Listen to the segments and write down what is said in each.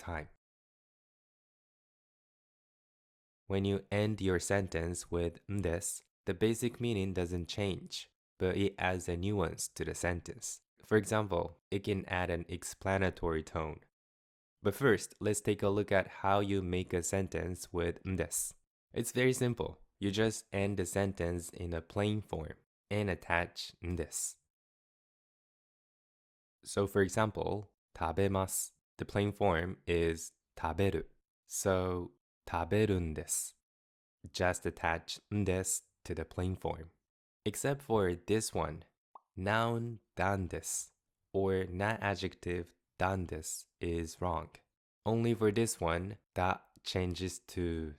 time. When you end your sentence with this, the basic meaning doesn't change, but it adds a nuance to the sentence. For example, it can add an explanatory tone. But first, let's take a look at how you make a sentence with this. It's very simple. You just end the sentence in a plain form and attach this. So for example, 食べます. The plain form is 食べる. So 食べるんです. Just attach んです to the plain form. Except for this one, noun なんです or not adjective なんです is wrong. Only for this one, that changes to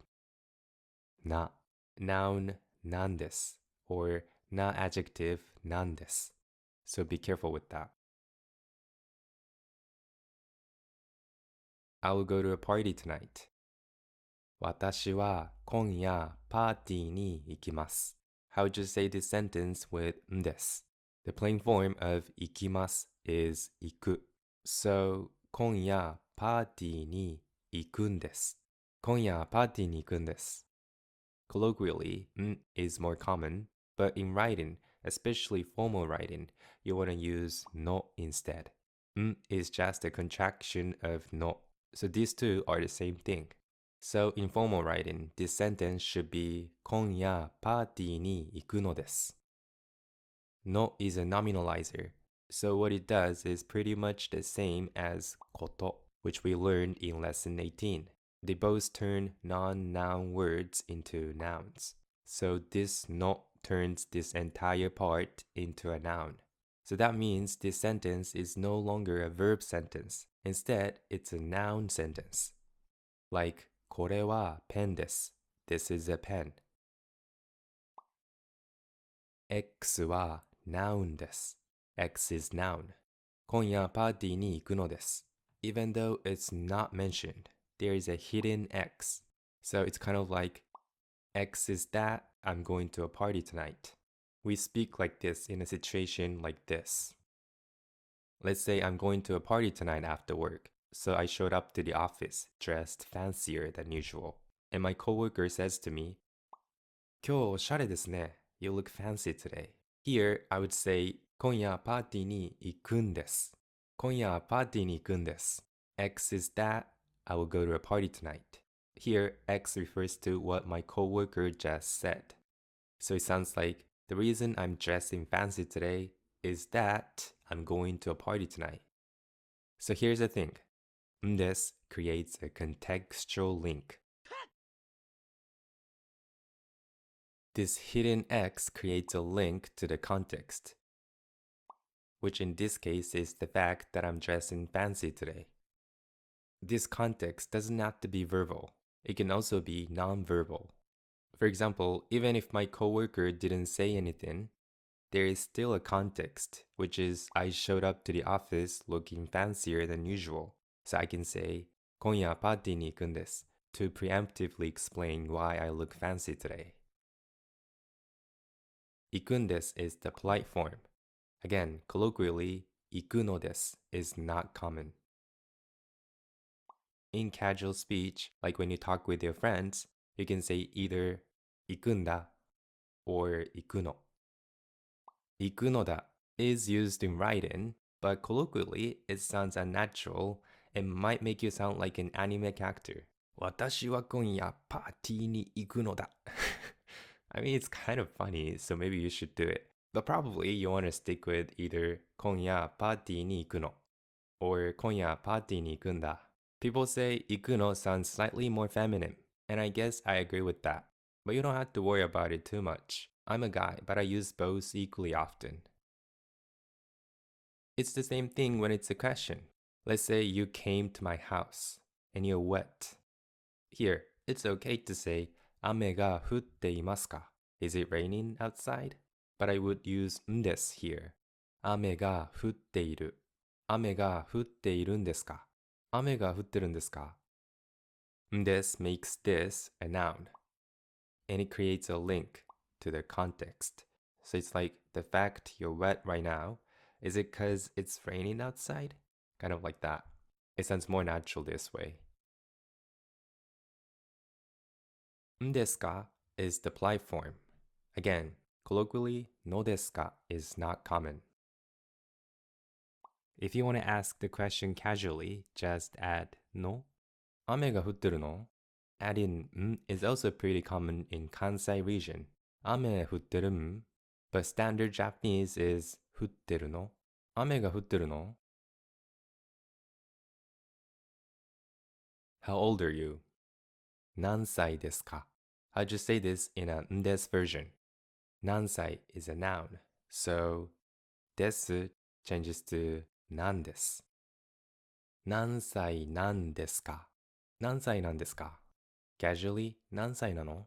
な. Noun なんです or not adjective なんです. So be careful with that. I will go to a party tonight. 私は今夜パーティーに行きます. How would you say this sentence with んです? The plain form of 行きます is 行く. So 今夜パーティーに行くんです. 今夜パーティーに行くんです. Colloquially, ん is more common, but in writing, especially formal writing, you want to use の instead. ん is just a contraction of の. So these two are the same thing. So in formal writing, this sentence should be 今夜パーティーに行くのです. No is a nominalizer, so what it does is pretty much the same as こと, which we learned in lesson 18. They both turn non-noun words into nouns. So this no turns this entire part into a noun. So that means this sentence is no longer a verb sentence. Instead, it's a noun sentence. Like これはペンです. This is a pen. X は noun です. X is noun. 今夜パーティーに行くのです. Even though it's not mentioned, there is a hidden X. So it's kind of like X is that I'm going to a party tonight. We speak like this in a situation like this. Let's say I'm going to a party tonight after work. So I showed up to the office dressed fancier than usual. And my coworker says to me, 今日おしゃれですね. You look fancy today. Here, I would say, 今夜パーティーに行くんです. 今夜パーティーに行くんです. X is that I will go to a party tonight. Here, X refers to what my coworker just said. So it sounds like, the reason I'm dressing fancy today is that I'm going to a party tonight. So here's the thing. This creates a contextual link. This hidden X creates a link to the context, which in this case is the fact that I'm dressing fancy today. This context doesn't have to be verbal. It can also be non-verbal. For example, even if my coworker didn't say anything, there is still a context, which is I showed up to the office looking fancier than usual. So I can say, 今夜パーティーに行くんです to preemptively explain why I look fancy today. 行くんです is the polite form. Again, colloquially, 行くのです is not common. In casual speech, like when you talk with your friends, you can say either 行くんだ or 行くの. 行くのだ is used in writing, but colloquially, it sounds unnatural and might make you sound like an anime character. 私は今夜パーティーに行くのだ. I mean, it's kind of funny, so maybe you should do it. But probably you want to stick with either 今夜パーティーに行くの or 今夜パーティーに行くんだ. People say 行くの sounds slightly more feminine, and I guess I agree with that. But you don't have to worry about it too much. I'm a guy, but I use both equally often. It's the same thing when it's a question. Let's say you came to my house and you're wet. Here, it's okay to say 雨が降っていますか? Is it raining outside? But I would use んです here. 雨が降っている. 雨が降っているんですか? 雨が降ってるんですか? This makes this a noun, and it creates a link to the context. So it's like the fact you're wet right now, is it because it's raining outside? Kind of like that. It sounds more natural this way. んですか is the polite form. Again, colloquially, のですか is not common. If you want to ask the question casually, just add の。雨が降ってるの? Adding ん is also pretty common in Kansai region. 雨降ってるん? But standard Japanese is 降ってるの? 雨が降ってるの? How old are you? 何歳ですか? I'll just say this in a んです version. 何歳 is a noun, so です changes to なんです。何歳なんですか? 何歳なんですか? Casually, 何歳なの?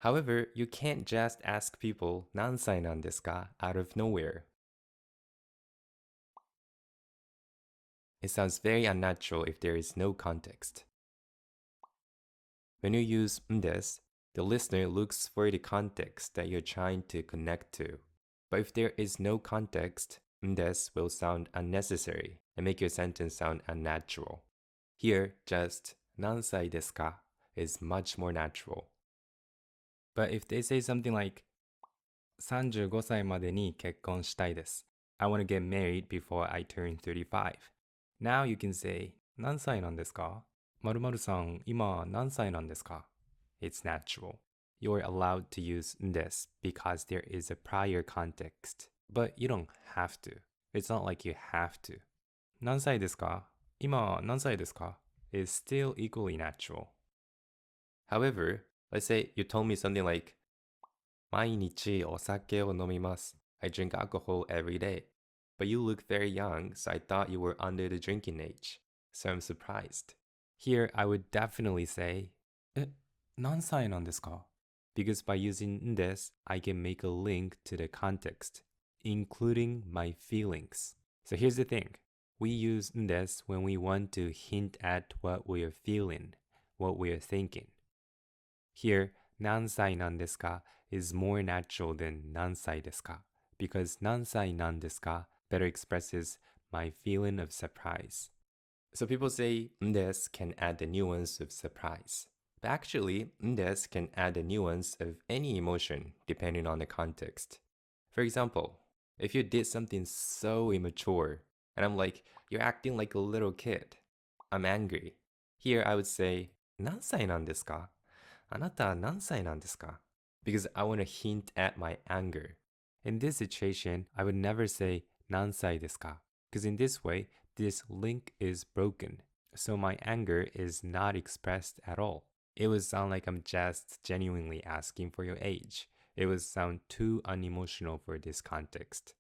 However, you can't just ask people 何歳なんですか out of nowhere. It sounds very unnatural if there is no context. When you use んです, the listener looks for the context that you're trying to connect to. But if there is no context, んです will sound unnecessary and make your sentence sound unnatural. Here, just 何歳ですか is much more natural. But if they say something like 35歳までに結婚したいです. I want to get married before I turn 35. Now you can say 何歳なんですか? 〇〇さん、今何歳なんですか? It's natural. You're allowed to use です because there is a prior context. But you don't have to. It's not like you have to. 何歳ですか? 今何歳ですか? is still equally natural. However, let's say you told me something like 毎日お酒を飲みます. I drink alcohol every day. But you look very young, so I thought you were under the drinking age. So I'm surprised. Here, I would definitely say, 何歳なんですか? Because by using です, I can make a link to the context, including my feelings. So here's the thing. We use です when we want to hint at what we are feeling, what we are thinking. Here, 何歳なんですか is more natural than 何歳ですか because 何歳なんですか better expresses my feeling of surprise. So people say んです can add the nuance of surprise. But actually, んです can add the nuance of any emotion depending on the context. For example, if you did something so immature, and I'm like, you're acting like a little kid, I'm angry. Here I would say, 何歳なんですか? あなた何歳なんですか? Because I want to hint at my anger. In this situation, I would never say 何歳ですか? Because in this way, this link is broken. So my anger is not expressed at all. It would sound like I'm just genuinely asking for your age. It would sound too unemotional for this context.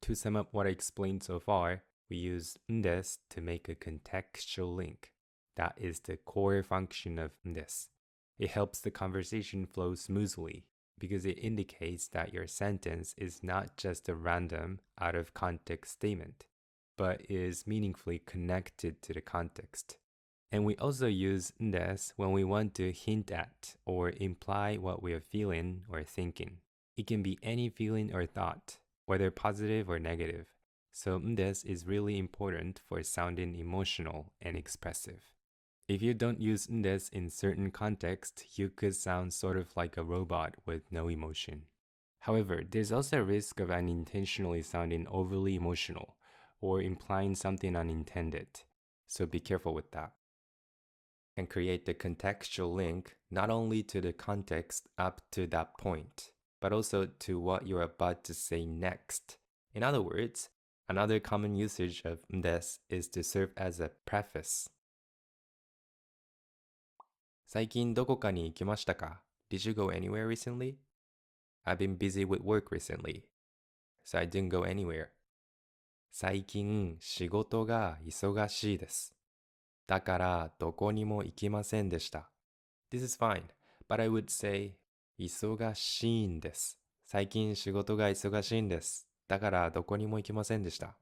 To sum up what I explained so far, we use んです to make a contextual link. That is the core function of んです. It helps the conversation flow smoothly because it indicates that your sentence is not just a random, out of context statement, but is meaningfully connected to the context. And we also use んです when we want to hint at or imply what we are feeling or thinking. It can be any feeling or thought, whether positive or negative. So んです is really important for sounding emotional and expressive. If you don't use んです in certain contexts, you could sound sort of like a robot with no emotion. However, there's also a risk of unintentionally sounding overly emotional or implying something unintended. So be careful with that. And create the contextual link not only to the context up to that point, but also to what you're about to say next. In other words, another common usage of んです is to serve as a preface. 最近どこかに行きましたか? Did you go anywhere recently? I've been busy with work recently, so I didn't go anywhere. 最近仕事が忙しいです。だからどこにも行きませんでした. This is fine, but I would say 忙しいんです。最近仕事が忙しいんです。だからどこにも行きませんでした.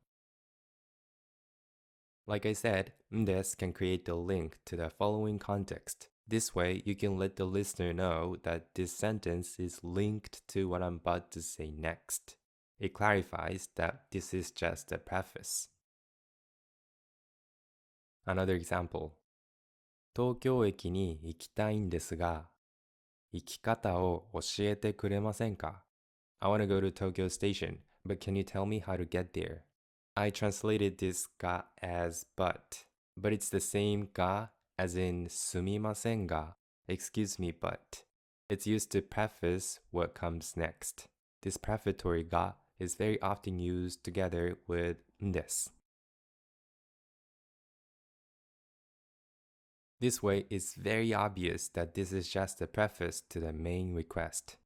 Like I said, んです can create a link to the following context. This way, you can let the listener know that this sentence is linked to what I'm about to say next. It clarifies that this is just a preface. Another example. 東京駅に行きたいんですが、行き方を教えてくれませんか? I want to go to Tokyo Station, but can you tell me how to get there? I translated this ga as but it's the same ga as in すみませんが, excuse me but. It's used to preface what comes next. This prefatory ga is very often used together with んです. This way, it's very obvious that this is just a preface to the main request.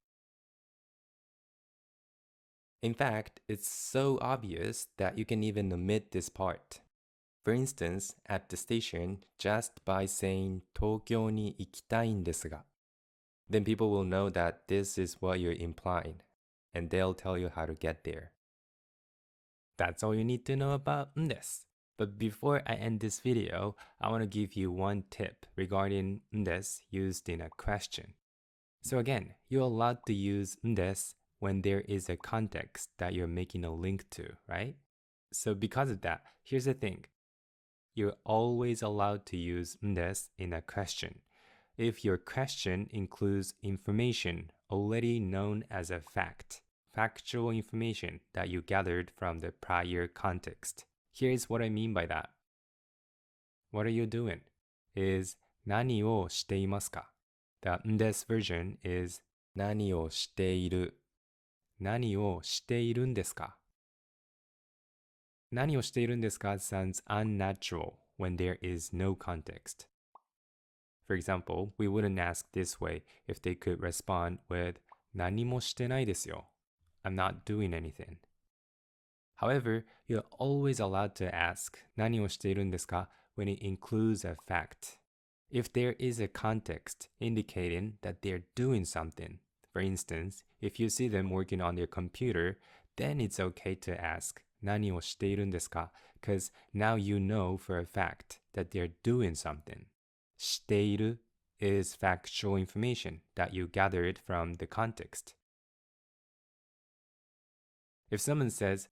In fact, it's so obvious that you can even omit this part. For instance, at the station, just by saying 東京に行きたいんですが, then people will know that this is what you're implying, and they'll tell you how to get there. That's all you need to know about んです. But before I end this video, I want to give you one tip regarding んです used in a question. So again, you're allowed to use んです when there is a context that you're making a link to, right? So because of that, here's the thing. You're always allowed to use んです in a question if your question includes information already known as a fact, factual information that you gathered from the prior context. Here's what I mean by that. What are you doing? Is 何をしていますか? The んです version is 何をしている?何をしているんですか?何をしているんですか sounds unnatural when there is no context. For example, we wouldn't ask this way if they could respond with 何もしてないですよ. I'm not doing anything. However, you're always allowed to ask 何をしているんですか when it includes a fact. If there is a context indicating that they're doing something, for instance, if you see them working on their computer, then it's okay to ask 何をしているんですか because now you know for a fact that they're doing something. している is factual information that you gathered from the context. If someone says,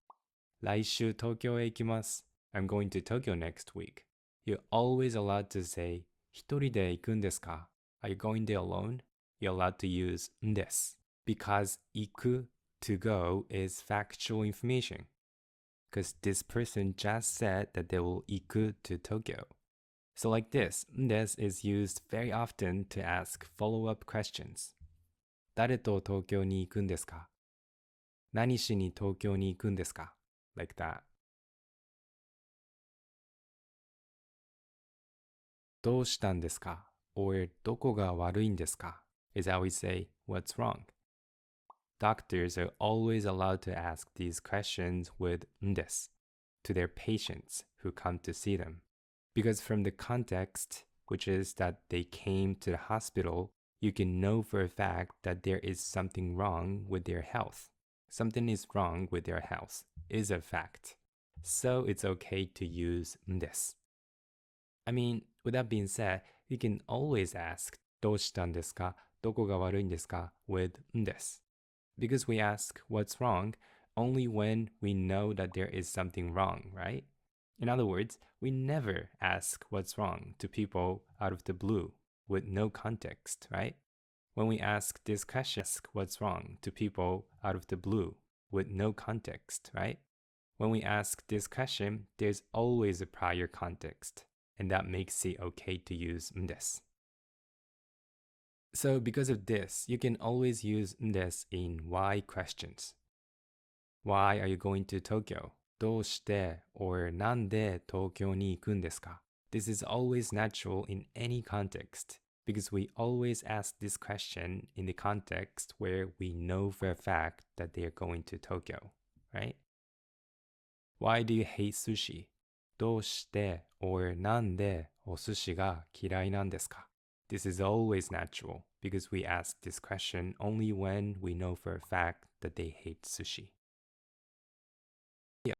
来週東京へ行きます. I'm going to Tokyo next week. You're always allowed to say, 一人で行くんですか? Are you going there alone? You're allowed to use んです because 行く to go is factual information. Because this person just said that they will 行く to Tokyo. So like this, んです is used very often to ask follow-up questions. 誰と東京に行くんですか? 何しに東京に行くんですか? Like that. どうしたんですか? Or どこが悪いんですか? is how we say what's wrong. Doctors are always allowed to ask these questions with んです to their patients who come to see them. Because from the context, which is that they came to the hospital, you can know for a fact that there is something wrong with their health. Something is wrong with their health is a fact. So it's okay to use んです. I mean, with that being said, you can always ask どうしたんですか? どこが悪いんですか? with んです. Because we ask what's wrong only when we know that there is something wrong, right? In other words, we never ask what's wrong to people out of the blue with no context, right? When we ask this question, ask what's wrong to people out of the blue with no context, right? When we ask this question, there's always a prior context, and that makes it okay to use んです. So because of this, you can always use んです in why questions. Why are you going to Tokyo? どうして or なんで東京に行くんですか? This is always natural in any context because we always ask this question in the context where we know for a fact that they are going to Tokyo, right? Why do you hate sushi? どうして or なんでお寿司が嫌いなんですか? This is always natural because we ask this question only when we know for a fact that they hate sushi.